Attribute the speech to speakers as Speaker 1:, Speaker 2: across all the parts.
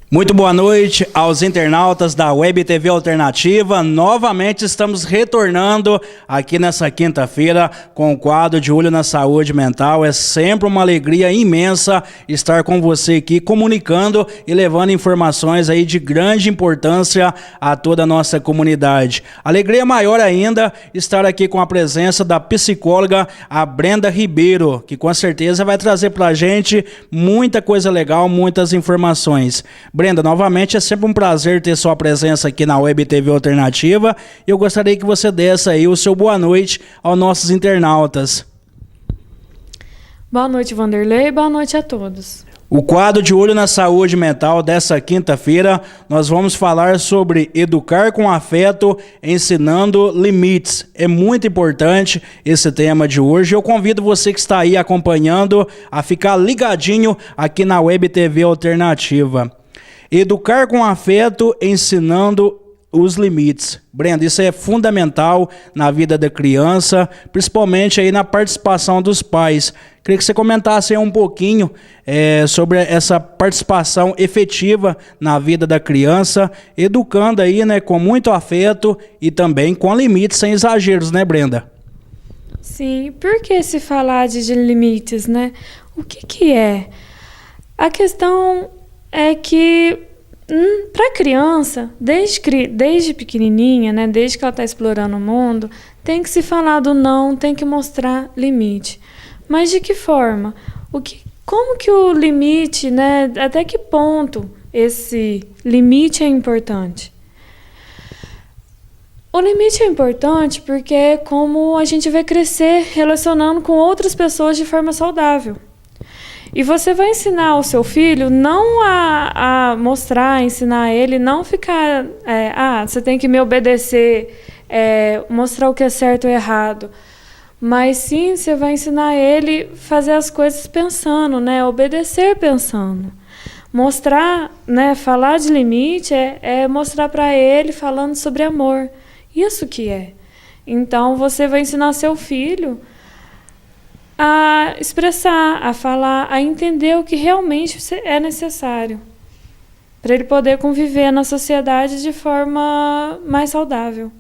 Speaker 1: Muito boa noite aos internautas da Web TV Alternativa. Novamente estamos retornando aqui nessa quinta-feira com o quadro de Olho na Saúde Mental. É sempre uma alegria imensa estar com você aqui comunicando e levando informações aí de grande importância a toda a nossa comunidade. Alegria maior ainda estar aqui com a presença da psicóloga a Brenda Ribeiro, que com certeza vai trazer pra gente muita coisa legal, muitas informações. Brenda, novamente é sempre um prazer ter sua presença aqui na Web TV Alternativa. Eu gostaria que você desse aí o seu boa noite aos nossos internautas.
Speaker 2: Boa noite, Vanderlei, boa noite a todos.
Speaker 1: O quadro de Olho na Saúde Mental dessa quinta-feira, nós vamos falar sobre educar com afeto, ensinando limites. É muito importante esse tema de hoje. Eu convido você que está aí acompanhando a ficar ligadinho aqui na Web TV Alternativa. Educar com afeto, ensinando os limites. Brenda, isso é fundamental na vida da criança, principalmente aí na participação dos pais. Queria que você comentasse aí um pouquinho sobre essa participação efetiva na vida da criança, educando aí, né, com muito afeto e também com limites, sem exageros, né, Brenda?
Speaker 2: Sim, por que se falar de limites, né? O que é? A questão é que para a criança, desde pequenininha, né, desde que ela está explorando o mundo, tem que se falar do não, tem que mostrar limite. Mas de que forma? Como que o limite, né, até que ponto esse limite é importante? O limite é importante porque é como a gente vai crescer relacionando com outras pessoas de forma saudável. E você vai ensinar o seu filho não a mostrar, ensinar ele, não ficar, você tem que me obedecer, mostrar o que é certo ou errado. Mas sim, você vai ensinar ele a fazer as coisas pensando, né? Obedecer pensando. Mostrar, né? Falar de limite é mostrar para ele falando sobre amor. Isso que é. Então, você vai ensinar seu filho a expressar, a falar, a entender o que realmente é necessário para ele poder conviver na sociedade de forma mais saudável.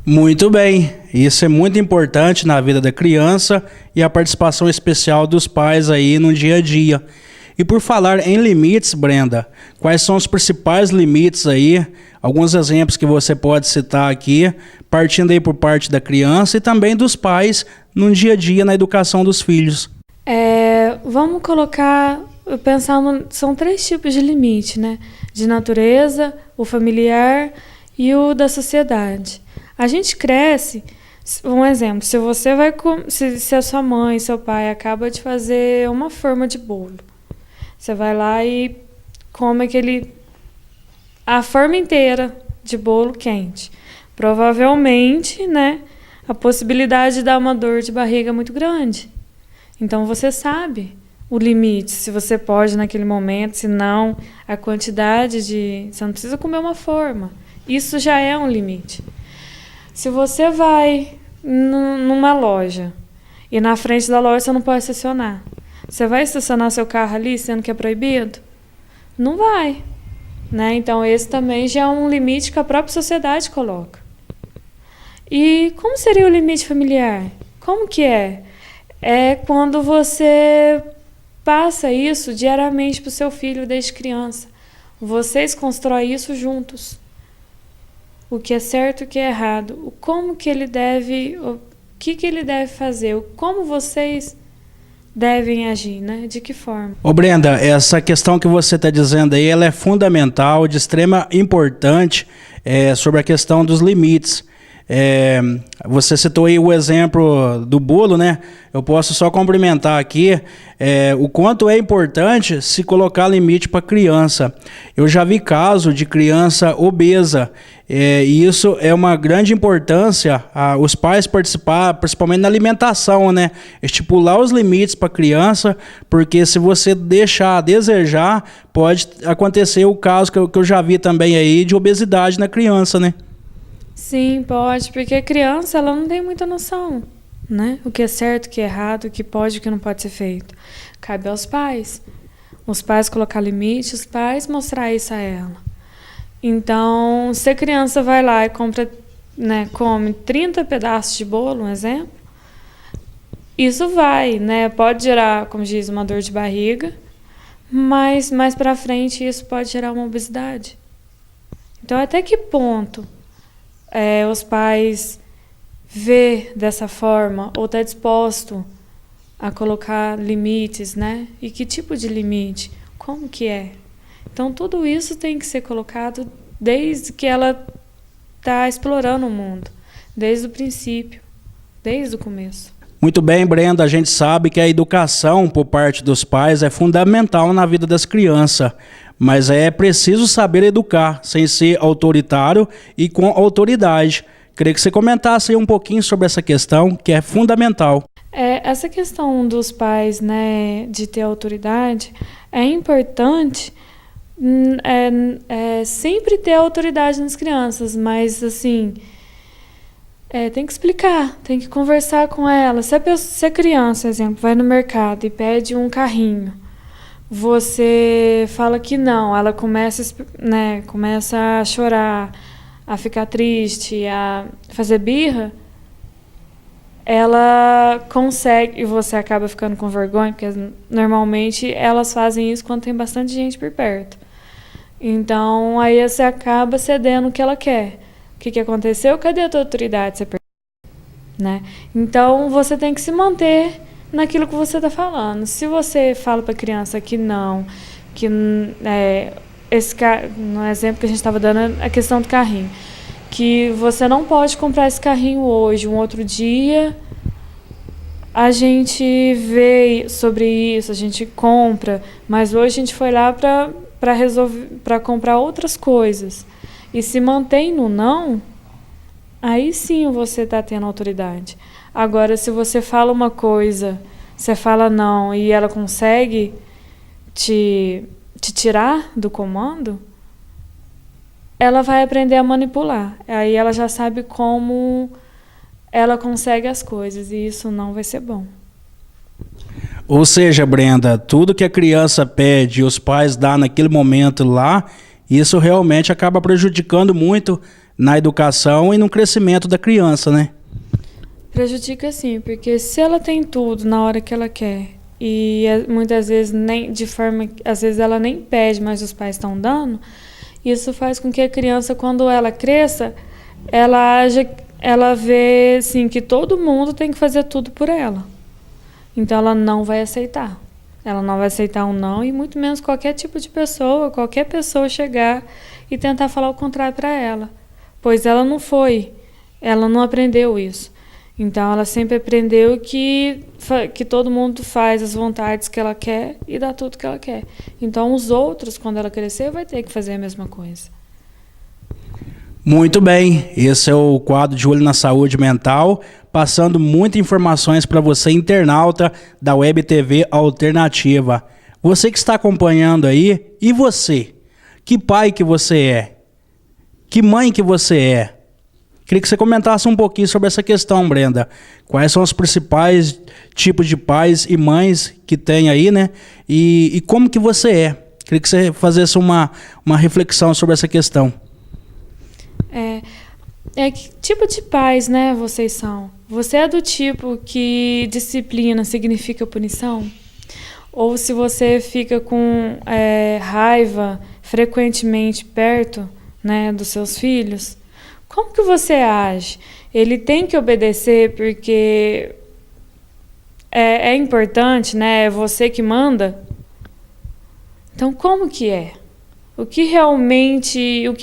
Speaker 1: Muito bem, isso é muito importante na vida da criança e a participação especial dos pais aí no dia a dia. E por falar em limites, Brenda, quais são os principais limites aí? Alguns exemplos que você pode citar aqui, partindo aí por parte da criança e também dos pais no dia a dia na educação dos filhos.
Speaker 2: Vamos são 3 tipos de limite, né? De natureza, o familiar e o da sociedade. A gente cresce, um exemplo, se a sua mãe, seu pai acaba de fazer uma forma de bolo, você vai lá e come a forma inteira de bolo quente. Provavelmente, né, a possibilidade de dar uma dor de barriga é muito grande. Então você sabe o limite, se você pode naquele momento, se não, a quantidade você não precisa comer uma forma. Isso já é um limite. Se você vai numa loja e na frente da loja você não pode estacionar, você vai estacionar seu carro ali sendo que é proibido? Não vai, né? Então esse também já é um limite que a própria sociedade coloca. E como seria o limite familiar? Como que é? É quando você passa isso diariamente para o seu filho desde criança. Vocês constroem isso juntos. O que é certo e o que é errado. O que ele deve fazer. Como vocês devem agir, né? De que forma?
Speaker 1: Ô Brenda, essa questão que você está dizendo aí, ela é fundamental, de extrema importância sobre a questão dos limites. Você citou aí o exemplo do bolo, né? Eu posso só complementar aqui o quanto é importante se colocar limite para criança. Eu já vi caso de criança obesa e isso é uma grande importância os pais participar, principalmente na alimentação, né? Estipular os limites para criança, porque se você deixar a desejar, pode acontecer o caso que eu já vi também aí de obesidade na criança, né?
Speaker 2: Sim, pode, porque a criança ela não tem muita noção, né? O que é certo, o que é errado, o que pode e o que não pode ser feito. Cabe aos pais. Os pais colocar limite, os pais mostrar isso a ela. Então, se a criança vai lá e compra, né, come 30 pedaços de bolo, um exemplo, isso vai, né, pode gerar, como diz, uma dor de barriga, mas mais para frente isso pode gerar uma obesidade. Então, até que ponto os pais vê dessa forma ou está disposto a colocar limites, né? E que tipo de limite? Como que é? Então, tudo isso tem que ser colocado desde que ela está explorando o mundo, desde o princípio, desde o começo.
Speaker 1: Muito bem, Brenda, a gente sabe que a educação por parte dos pais é fundamental na vida das crianças, mas é preciso saber educar, sem ser autoritário e com autoridade. Queria que você comentasse aí um pouquinho sobre essa questão, que é fundamental.
Speaker 2: Essa questão dos pais, né, de ter autoridade, é importante sempre ter autoridade nas crianças, mas assim, tem que explicar, tem que conversar com ela. Se a criança, por exemplo, vai no mercado e pede um carrinho, você fala que não, ela começa a chorar, a ficar triste, a fazer birra, ela consegue, e você acaba ficando com vergonha, porque normalmente elas fazem isso quando tem bastante gente por perto. Então, aí você acaba cedendo o que ela quer. O que aconteceu? Cadê a tua autoridade? Você perdeu, né? Então, você tem que se manter naquilo que você está falando. Se você fala para a criança que não, que no exemplo que a gente estava dando, a questão do carrinho, que você não pode comprar esse carrinho hoje, um outro dia a gente vê sobre isso, a gente compra, mas hoje a gente foi lá para comprar outras coisas e se mantém no não, aí sim você está tendo autoridade. Agora, se você fala uma coisa, você fala não e ela consegue te tirar do comando, ela vai aprender a manipular. Aí ela já sabe como ela consegue as coisas e isso não vai ser bom.
Speaker 1: Ou seja, Brenda, tudo que a criança pede e os pais dão naquele momento lá, isso realmente acaba prejudicando muito na educação e no crescimento da criança, né?
Speaker 2: Prejudica sim, porque se ela tem tudo na hora que ela quer e muitas vezes às vezes ela nem pede, mas os pais estão dando, isso faz com que a criança, quando ela cresça, ela vê assim, que todo mundo tem que fazer tudo por ela. Então ela não vai aceitar. Ela não vai aceitar um não e muito menos qualquer tipo de pessoa, qualquer pessoa chegar e tentar falar o contrário para ela. Pois ela não aprendeu isso. Então ela sempre aprendeu que todo mundo faz as vontades que ela quer e dá tudo que ela quer. Então os outros, quando ela crescer, vai ter que fazer a mesma coisa.
Speaker 1: Muito bem, esse é o quadro de Olho na Saúde Mental, passando muitas informações para você, internauta da Web TV Alternativa. Você que está acompanhando aí, e você? Que pai que você é? Que mãe que você é? Queria que você comentasse um pouquinho sobre essa questão, Brenda. Quais são os principais tipos de pais e mães que tem aí, né? E como que você é? Queria que você fizesse uma reflexão sobre essa questão.
Speaker 2: Que tipo de pais, né, vocês são? Você é do tipo que disciplina significa punição? Ou se você fica com raiva frequentemente perto, né, dos seus filhos? Como que você age? Ele tem que obedecer porque é importante, né? É você que manda? Então, como que é? O que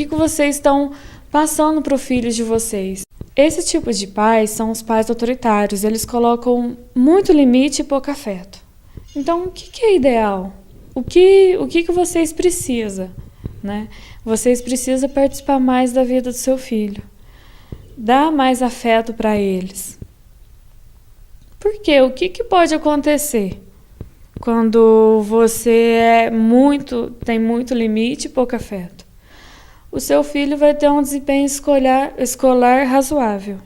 Speaker 2: vocês estão passando para os filhos de vocês? Esse tipo de pais são os pais autoritários. Eles colocam muito limite e pouco afeto. Então, o que é ideal? O que vocês precisam, né? Vocês precisam participar mais da vida do seu filho. Dar mais afeto para eles. Por quê? O que pode acontecer quando você tem muito limite e pouco afeto? O seu filho vai ter um desempenho escolar razoável.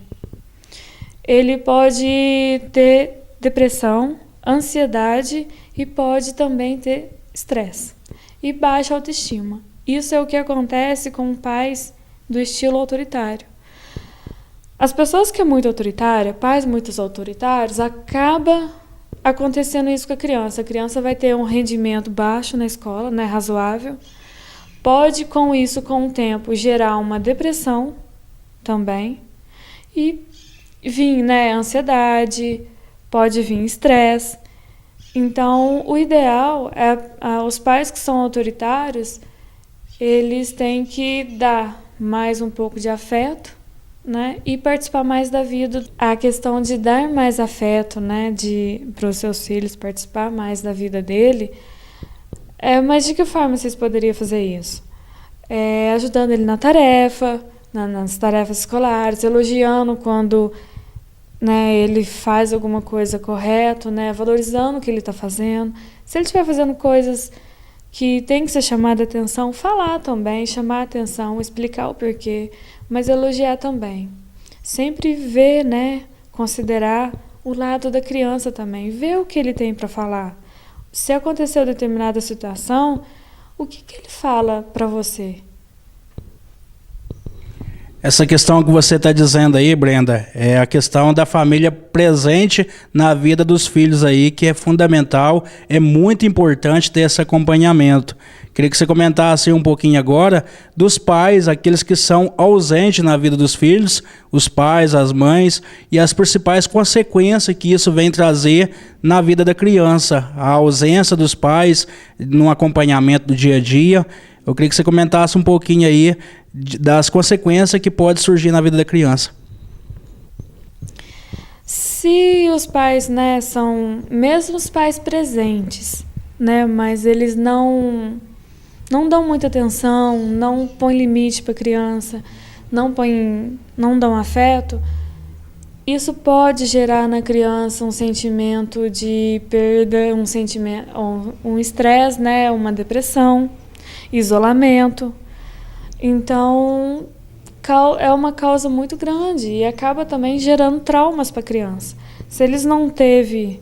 Speaker 2: Ele pode ter depressão, ansiedade e pode também ter estresse e baixa autoestima. Isso é o que acontece com pais do estilo autoritário. As pessoas que é muito autoritária, pais muito autoritários, acaba acontecendo isso com a criança. A criança vai ter um rendimento baixo na escola, né, razoável. Pode, com isso, com o tempo, gerar uma depressão também. E vir, né, ansiedade, pode vir estresse. Então, o ideal é os pais que são autoritários, eles têm que dar mais um pouco de afeto, né, e participar mais da vida. A questão de dar mais afeto, né, para os seus filhos, participar mais da vida dele. Mas de que forma vocês poderiam fazer isso? Ajudando ele na tarefa, nas tarefas escolares, elogiando quando, né, ele faz alguma coisa correta, né, valorizando o que ele está fazendo. Se ele estiver fazendo coisas que tem que ser chamada a atenção, falar também, chamar a atenção, explicar o porquê, mas elogiar também. Sempre ver, né, considerar o lado da criança também, ver o que ele tem para falar. Se aconteceu determinada situação, o que ele fala para você?
Speaker 1: Essa questão que você está dizendo aí, Brenda, é a questão da família presente na vida dos filhos aí, que é fundamental, é muito importante ter esse acompanhamento. Queria que você comentasse um pouquinho agora dos pais, aqueles que são ausentes na vida dos filhos, os pais, as mães, e as principais consequências que isso vem trazer na vida da criança, a ausência dos pais no acompanhamento do dia a dia. Eu queria que você comentasse um pouquinho aí das consequências que pode surgir na vida da criança.
Speaker 2: Se os pais, né, são mesmo os pais presentes, né, mas eles não dão muita atenção, não põem limite para a criança, não dão afeto, isso pode gerar na criança um sentimento de perda, um estresse, né, uma depressão, isolamento. Então, é uma causa muito grande e acaba também gerando traumas para a criança. Se eles não teve,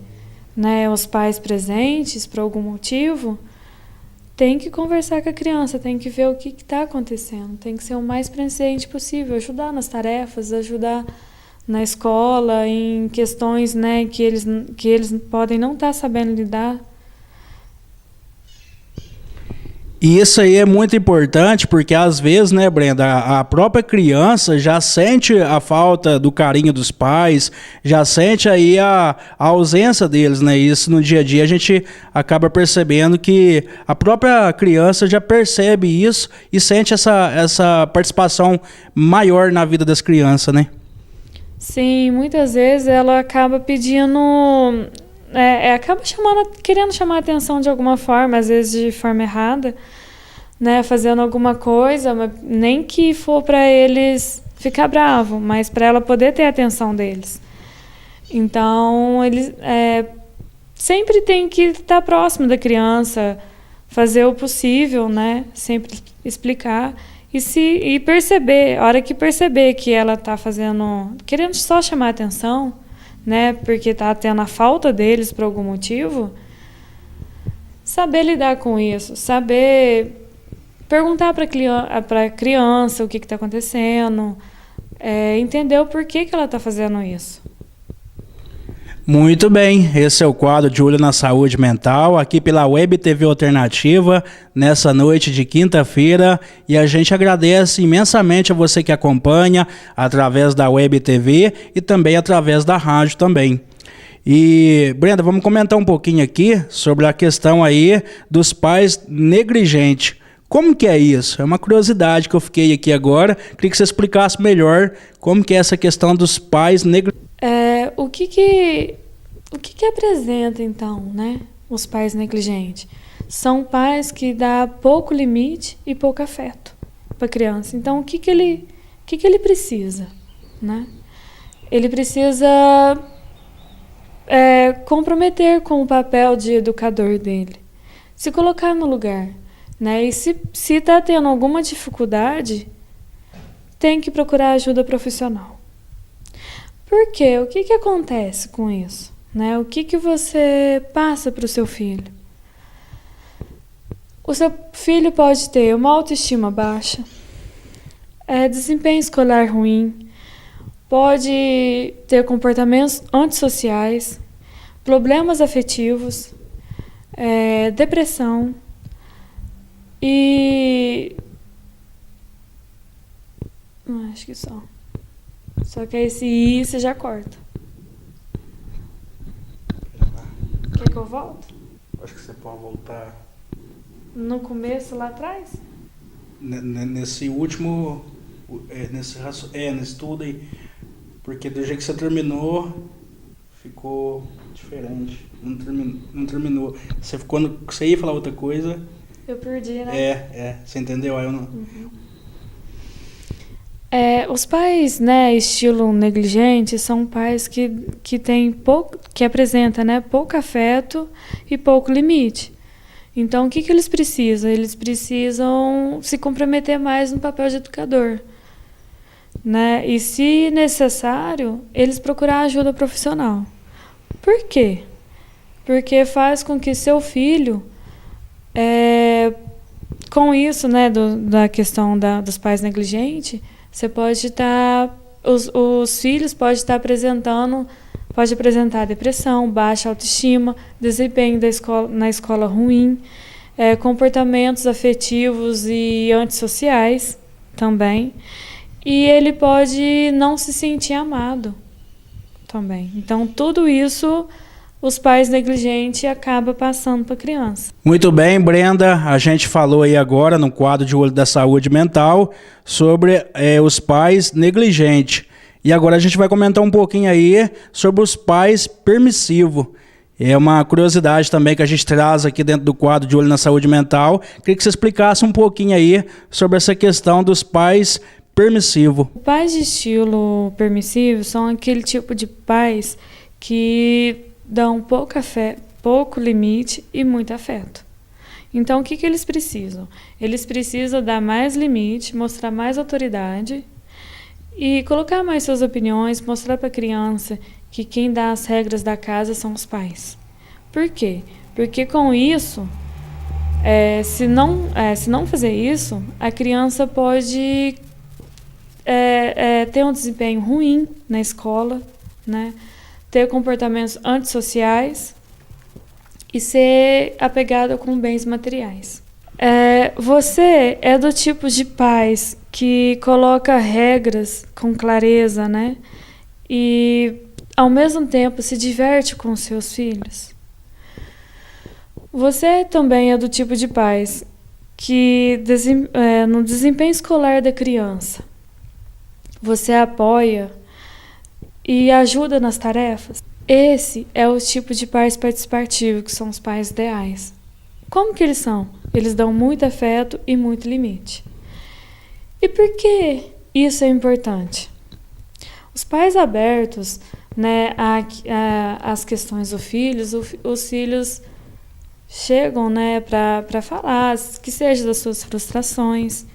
Speaker 2: né, os pais presentes por algum motivo, tem que conversar com a criança, tem que ver o que está acontecendo, tem que ser o mais presente possível, ajudar nas tarefas, ajudar na escola, em questões, né, que eles podem não estar sabendo lidar.
Speaker 1: E isso aí é muito importante porque às vezes, né, Brenda, a própria criança já sente a falta do carinho dos pais, já sente aí a ausência deles, né? Isso no dia a dia a gente acaba percebendo que a própria criança já percebe isso e sente essa participação maior na vida das crianças, né?
Speaker 2: Sim, muitas vezes ela acaba pedindo, acaba querendo chamar a atenção de alguma forma, às vezes de forma errada, né, fazendo alguma coisa, mas nem que for para eles ficar bravo, mas para ela poder ter a atenção deles. Então, eles sempre tem que estar próximo da criança, fazer o possível, né, sempre explicar e perceber, a hora que perceber que ela está querendo só chamar a atenção, né, porque está tendo a falta deles por algum motivo, saber lidar com isso, saber perguntar para a criança o que está acontecendo, entender o porquê que ela está fazendo isso.
Speaker 1: Muito bem, esse é o quadro de Olho na Saúde Mental, aqui pela Web TV Alternativa, nessa noite de quinta-feira, e a gente agradece imensamente a você que acompanha através da Web TV e também através da rádio também. E, Brenda, vamos comentar um pouquinho aqui sobre a questão aí dos pais negligentes. Como que é isso? É uma curiosidade que eu fiquei aqui agora, queria que você explicasse melhor como que é essa questão dos pais negligentes.
Speaker 2: O que apresenta, então, né, os pais negligentes? São pais que dão pouco limite e pouco afeto para a criança. Então, o que ele precisa? Né? Ele precisa comprometer com o papel de educador dele. Se colocar no lugar. Né? E se está tendo alguma dificuldade, tem que procurar ajuda profissional. Por quê? O que acontece com isso? Né? O que você passa para o seu filho? O seu filho pode ter uma autoestima baixa, desempenho escolar ruim, pode ter comportamentos antissociais, problemas afetivos, depressão e... acho que só. Só que esse I você já corta. Quer que eu volte?
Speaker 1: Acho que você pode voltar.
Speaker 2: No começo, lá atrás?
Speaker 1: Nesse último... nesse tudo aí. Porque do jeito que você terminou, ficou diferente. Não terminou. Você ficou você ia falar outra coisa.
Speaker 2: Eu perdi, né?
Speaker 1: Você entendeu? Aí eu não...
Speaker 2: Uhum. Os pais, né, estilo negligente, são pais que têm pouco, que apresentam, né, pouco afeto e pouco limite. Então, o que eles precisam? Eles precisam se comprometer mais no papel de educador, né? E, se necessário, eles procurar ajuda profissional. Por quê? Porque faz com que seu filho, com isso, né, da questão dos pais negligentes, você pode estar, os filhos podem estar pode apresentar depressão, baixa autoestima, desempenho na escola ruim, comportamentos afetivos e antissociais também. E ele pode não se sentir amado também. Então, tudo isso os pais negligentes acabam passando para a criança.
Speaker 1: Muito bem, Brenda, a gente falou aí agora no quadro de Olho da Saúde Mental sobre os pais negligentes. E agora a gente vai comentar um pouquinho aí sobre os pais permissivos. É uma curiosidade também que a gente traz aqui dentro do quadro de Olho na Saúde Mental. Queria que você explicasse um pouquinho aí sobre essa questão dos pais permissivos.
Speaker 2: Pais de estilo permissivo são aquele tipo de pais que dão pouco limite e muito afeto. Então, o que eles precisam? Eles precisam dar mais limite, mostrar mais autoridade e colocar mais suas opiniões, mostrar para a criança que quem dá as regras da casa são os pais. Por quê? Porque com isso, se não fazer isso, a criança pode ter um desempenho ruim na escola, né? Ter comportamentos antissociais e ser apegada com bens materiais. Você é do tipo de pais que coloca regras com clareza, né? E, ao mesmo tempo, se diverte com seus filhos. Você também é do tipo de pais que, no desempenho escolar da criança, você apoia e ajuda nas tarefas. Esse é o tipo de pais participativos, que são os pais ideais. Como que eles são? Eles dão muito afeto e muito limite. E por que isso é importante? Os pais abertos, né, às questões dos filhos, os filhos chegam, né, para falar, que seja das suas frustrações,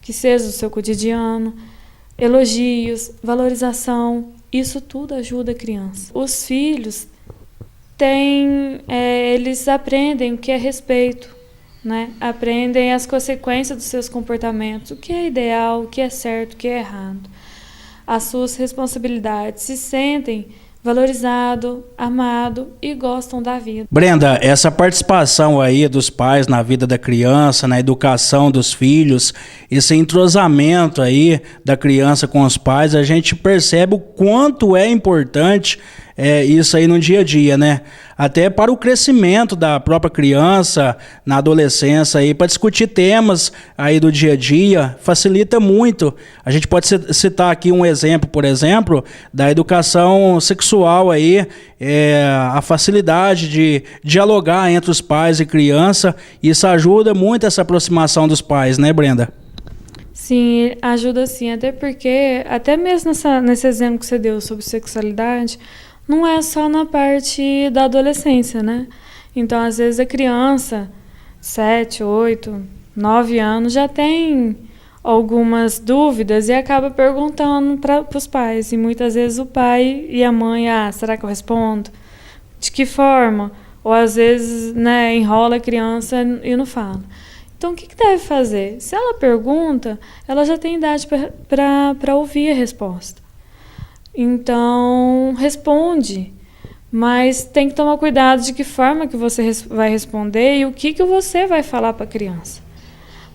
Speaker 2: que seja do seu cotidiano, elogios, valorização. Isso tudo ajuda a criança. Os filhos eles aprendem o que é respeito, né? Aprendem as consequências dos seus comportamentos, o que é ideal, o que é certo, o que é errado. As suas responsabilidades, se sentem valorizado, amado e gostam da vida.
Speaker 1: Brenda, essa participação aí dos pais na vida da criança, na educação dos filhos, esse entrosamento aí da criança com os pais, a gente percebe o quanto é importante isso aí no dia a dia, né? Até para o crescimento da própria criança na adolescência aí, para discutir temas aí do dia a dia, facilita muito. A gente pode citar aqui um exemplo, por exemplo, da educação sexual aí, a facilidade de dialogar entre os pais e criança, isso ajuda muito essa aproximação dos pais, né, Brenda?
Speaker 2: Sim, ajuda sim, até porque, até mesmo nesse exemplo que você deu sobre sexualidade, não é só na parte da adolescência, né? Então, às vezes, a criança, 7, 8, 9 anos, já tem algumas dúvidas e acaba perguntando para os pais. E muitas vezes o pai e a mãe, será que eu respondo? De que forma? Ou às vezes, né, enrola a criança e não fala. Então, o que deve fazer? Se ela pergunta, ela já tem idade para ouvir a resposta. Então, responde. Mas tem que tomar cuidado de que forma que você vai responder e o que você vai falar para a criança.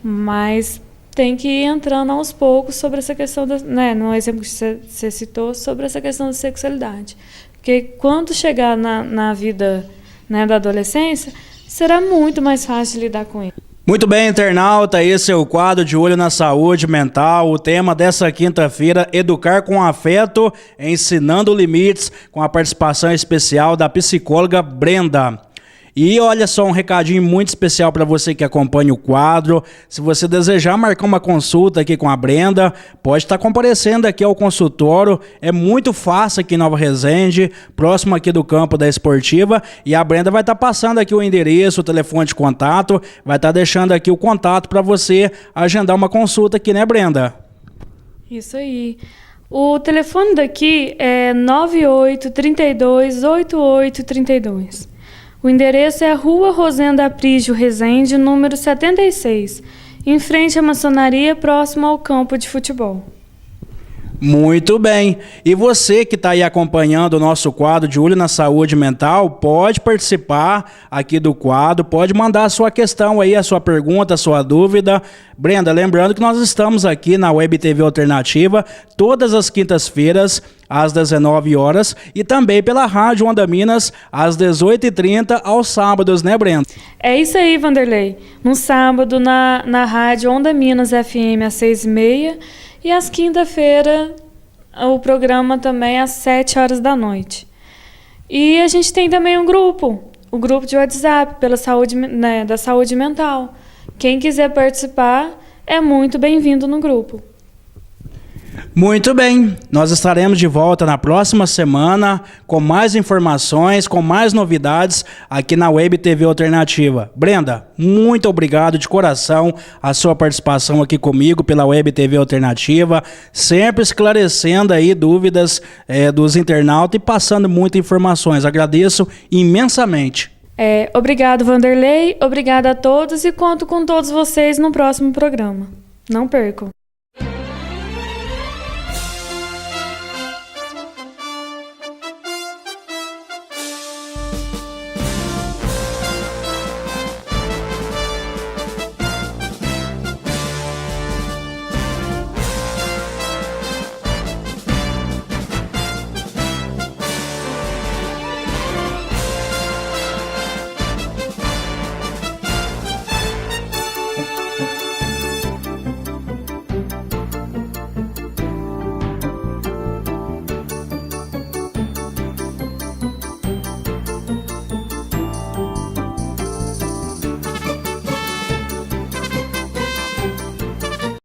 Speaker 2: Mas tem que ir entrando aos poucos sobre essa questão, no exemplo que você citou, sobre essa questão da sexualidade. Porque quando chegar na vida, da adolescência, será muito mais fácil de lidar com ele.
Speaker 1: Muito bem, internauta, esse é o quadro de Olho na Saúde Mental. O tema dessa quinta-feira, Educar com Afeto, Ensinando Limites, com a participação especial da psicóloga Brenda. E olha só, um recadinho muito especial para você que acompanha o quadro. Se você desejar marcar uma consulta aqui com a Brenda, pode estar comparecendo aqui ao consultório. É muito fácil aqui em Nova Resende, próximo aqui do campo da Esportiva. E a Brenda vai estar passando aqui o endereço, o telefone de contato, vai estar deixando aqui o contato para você agendar uma consulta aqui, né, Brenda?
Speaker 2: Isso aí. O telefone daqui é 98328832. O endereço é a Rua Rosenda Aprígio Resende, número 76, em frente à maçonaria, próximo ao campo de futebol.
Speaker 1: Muito bem. E você que está aí acompanhando o nosso quadro de Olho na Saúde Mental, pode participar aqui do quadro, pode mandar a sua questão aí, a sua pergunta, a sua dúvida. Brenda, lembrando que nós estamos aqui na Web TV Alternativa todas as quintas-feiras, às 19 horas, e também pela Rádio Onda Minas, às 18h30, aos sábados, né, Brenda?
Speaker 2: É isso aí, Vanderlei. No sábado, na Rádio Onda Minas FM, às 6h30, e às quinta-feira, o programa também às 7 horas da noite. E a gente tem também um grupo, o grupo de WhatsApp da saúde mental. Quem quiser participar é muito bem-vindo no grupo.
Speaker 1: Muito bem, nós estaremos de volta na próxima semana com mais informações, com mais novidades aqui na Web TV Alternativa. Brenda, muito obrigado de coração a sua participação aqui comigo pela Web TV Alternativa, sempre esclarecendo aí dúvidas dos internautas e passando muitas informações. Agradeço imensamente.
Speaker 2: Obrigado, Vanderlei, obrigada a todos e conto com todos vocês no próximo programa. Não percam.